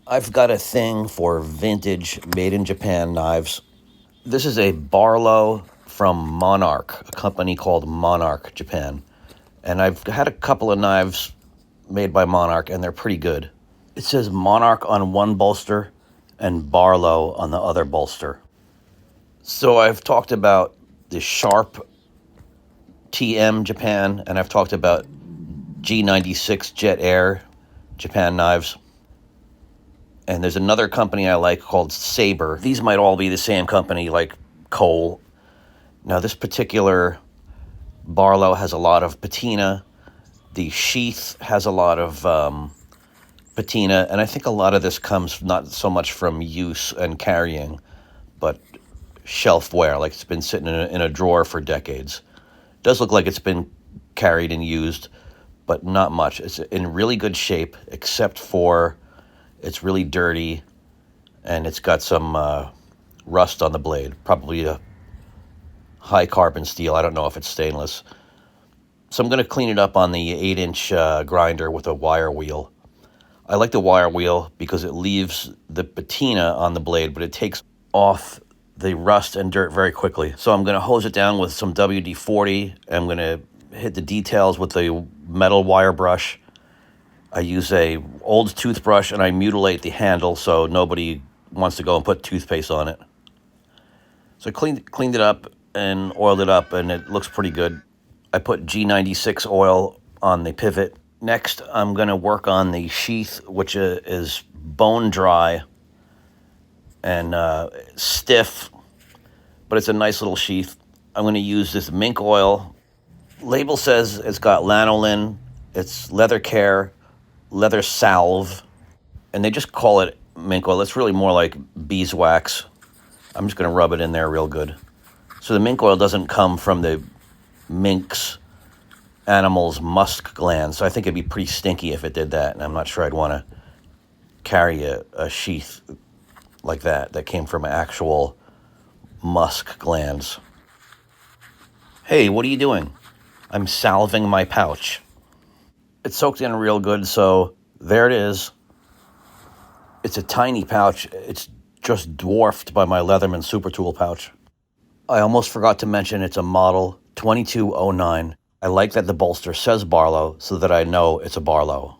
I've got a thing for vintage made in Japan knives. This is a Barlow from Monarch, a company called Monarch Japan. And I've had a couple of knives made by Monarch, and they're pretty good. It says Monarch on one bolster and Barlow on the other bolster. So I've talked about the Sharp TM Japan, and I've talked about G96 Jet Air Japan knives. And there's another company I like called Saber. These might all be the same company, like Cole. Now, this particular Barlow has a lot of patina. The sheath has a lot of patina, and I think a lot of this comes not so much from use and carrying, but shelf wear, like it's been sitting in a drawer for decades. It does look like it's been carried and used, but not much. It's in really good shape, except for it's really dirty, and it's got some rust on the blade, probably a high carbon steel. I don't know if it's stainless. So I'm going to clean it up on the 8-inch grinder with a wire wheel. I like the wire wheel because it leaves the patina on the blade, but it takes off the rust and dirt very quickly. So I'm going to hose it down with some WD-40. I'm going to hit the details with the metal wire brush. I use a old toothbrush and I mutilate the handle so nobody wants to go and put toothpaste on it. So I cleaned it up and oiled it up, and it looks pretty good. I put G96 oil on the pivot. Next, I'm going to work on the sheath, which is bone dry and stiff, but it's a nice little sheath. I'm going to use this mink oil. Label says it's got lanolin, it's leather care, leather salve, and they just call it mink oil. It's really more like beeswax. I'm just going to rub it in there real good. So the mink oil doesn't come from the mink's animal's musk glands, so I think it'd be pretty stinky if it did that, and I'm not sure I'd want to carry a sheath like that came from actual musk glands. Hey, what are you doing? I'm salving my pouch. It's soaked in real good, so there it is. It's a tiny pouch. It's just dwarfed by my Leatherman Super Tool pouch. I almost forgot to mention it's a model 2209. I like that the bolster says Barlow so that I know it's a Barlow.